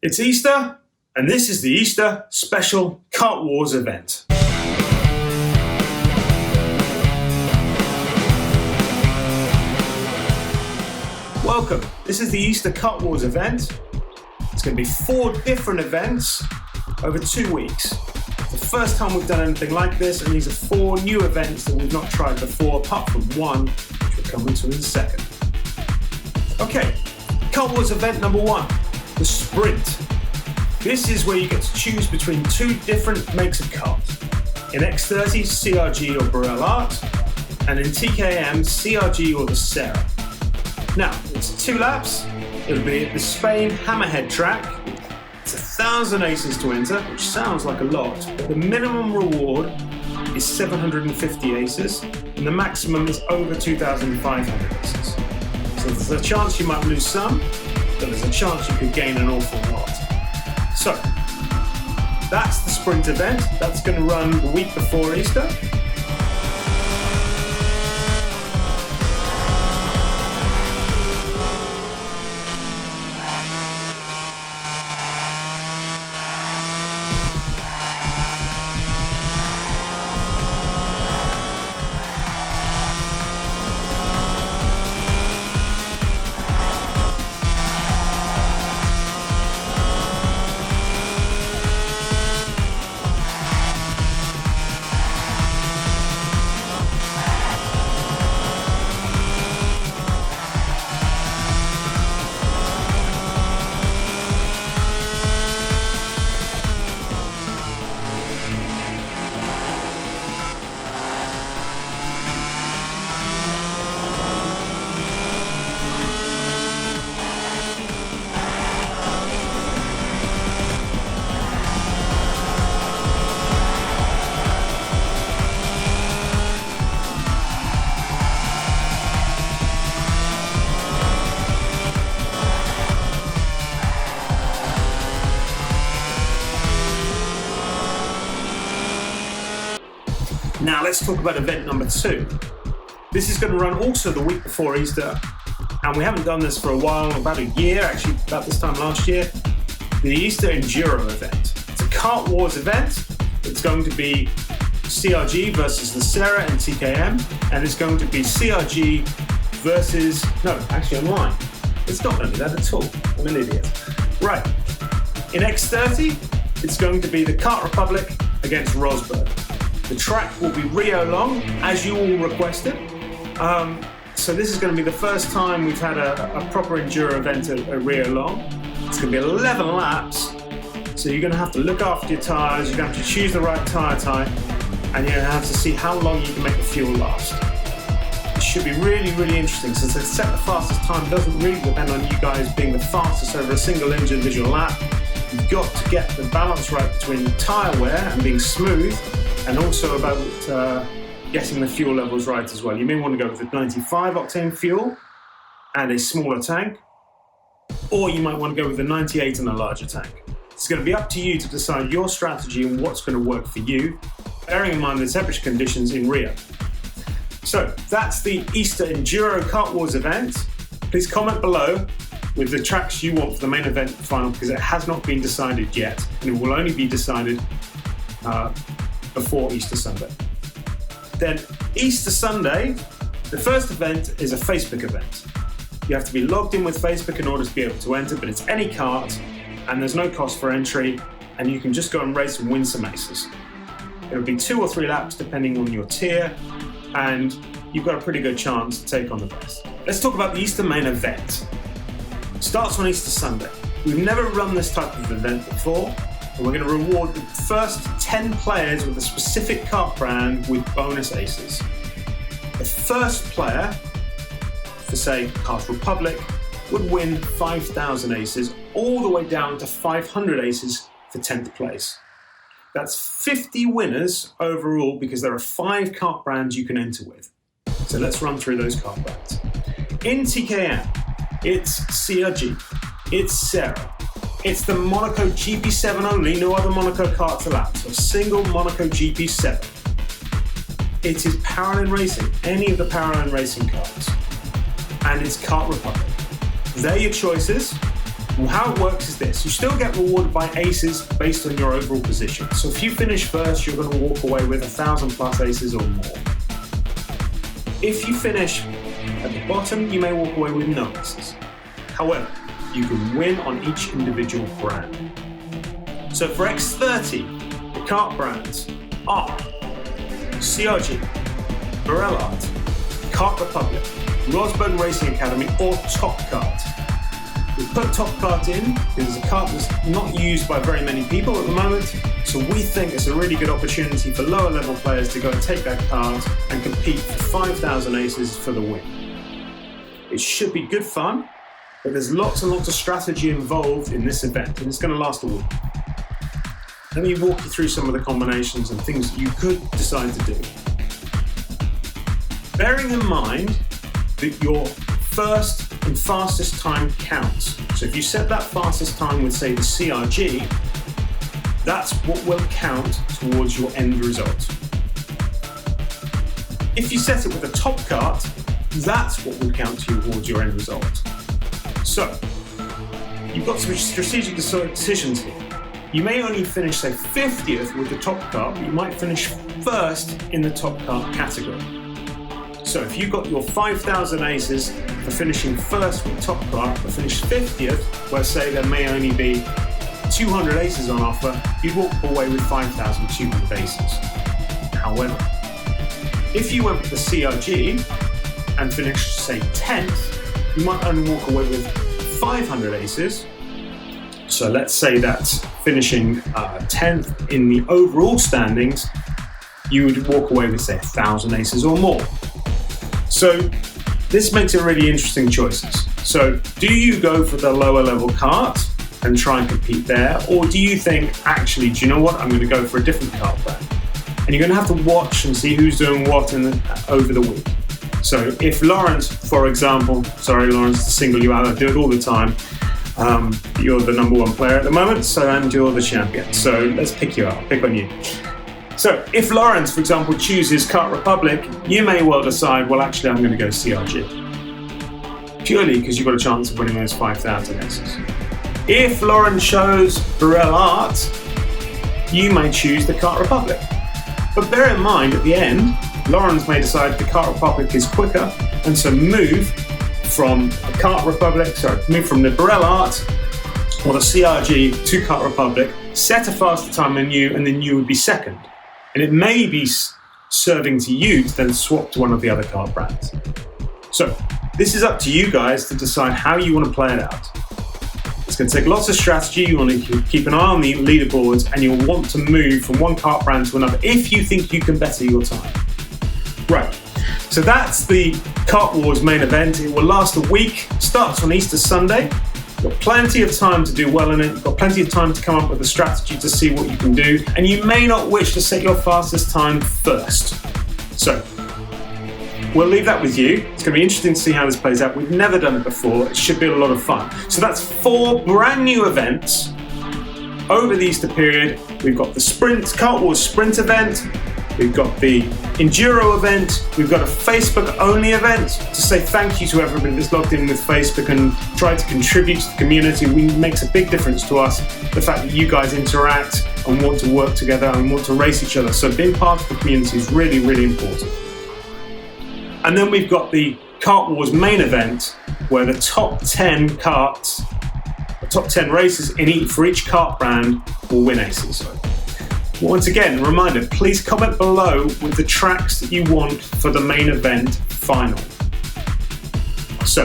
It's Easter, and this is the Easter Special Kart Wars event. Welcome, this is the Easter Kart Wars event. It's going to be 4 different events over 2 weeks. It's the first time we've done anything like this, and these are 4 new events that we've not tried before, apart from one, which we'll come into in a second. Okay, Kart Wars event number 1, the Sprint. This is where you get to choose between 2 different makes of karts. In X30, CRG or Burrell Art, and in TKM, CRG or the Sera. Now, it's 2 laps. It'll be at the Spain Hammerhead track. It's 1,000 aces to enter, which sounds like a lot, but the minimum reward is 750 aces, and the maximum is over 2,500 aces. So there's a chance you might lose some, but there's a chance you could gain an awful lot. So, that's the Sprint event. That's going to run the week before Easter. Now let's talk about event number 2. This is going to run also the week before Easter, and we haven't done this for a while, about a year, actually about this time last year, the Easter Enduro event. It's a Kart Wars event. It's going to be CRG versus the Sera and TKM, and it's going to be CRG versus, no, actually I'm lying. It's not going to be that at all. I'm an idiot. Right, in X30, it's going to be the Kart Republic against Rosberg. The track will be Rio long, as you all requested. So this is going to be the first time we've had a proper enduro event at Rio long. It's going to be 11 laps, so you're going to have to look after your tyres, you're going to have to choose the right tyre type, and you're going to have to see how long you can make the fuel last. It should be really, really interesting, since to set the fastest time doesn't really depend on you guys being the fastest over a single individual lap. You've got to get the balance right between tyre wear and being smooth, and also about getting the fuel levels right as well. You may want to go with a 95 octane fuel and a smaller tank, or you might want to go with a 98 and a larger tank. It's going to be up to you to decide your strategy and what's going to work for you, bearing in mind the temperature conditions in Rio. So that's the Easter Enduro Kart Wars event. Please comment below with the tracks you want for the main event final, because it has not been decided yet, and it will only be decided before Easter Sunday. Then Easter Sunday, the first event is a Facebook event. You have to be logged in with Facebook in order to be able to enter, but it's any kart, and there's no cost for entry, and you can just go and race and win some aces. It'll be 2 or 3 laps depending on your tier, and you've got a pretty good chance to take on the best. Let's talk about the Easter main event. It starts on Easter Sunday. We've never run this type of event before, and we're going to reward the first 10 players with a specific kart brand with bonus aces. The first player, for say Kart Republic, would win 5,000 aces, all the way down to 500 aces for 10th place. That's 50 winners overall, because there are 5 kart brands you can enter with. So let's run through those kart brands. In TKM, it's CRG, it's Sera, it's the Monaco GP7 only, no other Monaco karts allowed, so a single Monaco GP7. It is Parallel Racing, any of the Parallel Racing karts, and it's Kart Republic. They're your choices. Well, how it works is this. You still get rewarded by aces based on your overall position. So if you finish first, you're going to walk away with 1,000 plus aces or more. If you finish at the bottom, you may walk away with no aces. However, you can win on each individual brand. So for X30, the kart brands are CRG, Burrell Art, Kart Republic, Rosberg Racing Academy, or Top Kart. We put Top Kart in because it's a kart that's not used by very many people at the moment, so we think it's a really good opportunity for lower level players to go and take that kart and compete for 5,000 aces for the win. It should be good fun, but there's lots and lots of strategy involved in this event, and it's going to last a week. Let me walk you through some of the combinations and things that you could decide to do. Bearing in mind that your first and fastest time counts. So if you set that fastest time with, say, the CRG, that's what will count towards your end result. If you set it with a top kart, that's what will count towards your end result. So, you've got some strategic decisions here. You may only finish, say, 50th with the top kart, but you might finish first in the top kart category. So if you got your 5,000 aces for finishing first with top kart, but finish 50th, where say there may only be 200 aces on offer, you'd walk away with 5,200 aces. However, if you went with the CRG and finished, say, 10th, you might only walk away with 500 aces. So let's say that's finishing 10th in the overall standings, you would walk away with, say, 1,000 aces or more. So this makes it really interesting choices. So do you go for the lower level kart and try and compete there? Or do you think, actually, do you know what? I'm going to go for a different kart brand. And you're going to have to watch and see who's doing what over the week. So if Lawrence, for example, sorry Lawrence to single you out, I do it all the time. You're the number one player at the moment, and you're the champion. So let's pick you out, pick on you. So if Lawrence, for example, chooses Kart Republic, you may well decide, well, actually, I'm going to go CRG. Purely because you've got a chance of winning those 5,000 aces. If Lawrence chose Burrell Art, you may choose the Kart Republic. But bear in mind, at the end, Lawrence may decide the Kart Republic is quicker, and so move from the Burrell Art or the CRG to Kart Republic, set a faster time than you, and then you would be second. And it may be serving to you to then swap to one of the other kart brands. So this is up to you guys to decide how you want to play it out. It's going to take lots of strategy. You want to keep an eye on the leaderboards, and you'll want to move from one kart brand to another if you think you can better your time. Right, so that's the Kart Wars main event. It will last a week, starts on Easter Sunday. You've got plenty of time to do well in it. You've got plenty of time to come up with a strategy to see what you can do. And you may not wish to set your fastest time first. So, we'll leave that with you. It's going to be interesting to see how this plays out. We've never done it before. It should be a lot of fun. So that's 4 brand new events over the Easter period. We've got the Kart Wars Sprint event. We've got the Enduro event. We've got a Facebook-only event to say thank you to everybody that's logged in with Facebook and tried to contribute to the community. It makes a big difference to us, the fact that you guys interact and want to work together and want to race each other. So being part of the community is really, really important. And then we've got the Kart Wars main event, where the top 10 karts, the top 10 races for each kart brand will win aces. Once again, reminder, please comment below with the tracks that you want for the main event final. So,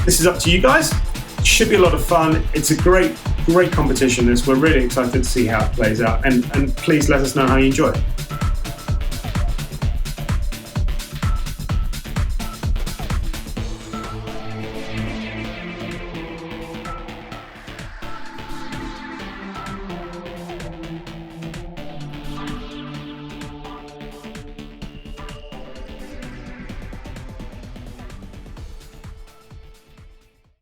this is up to you guys. It should be a lot of fun. It's a great competition. We're really excited to see how it plays out. And please let us know how you enjoy it.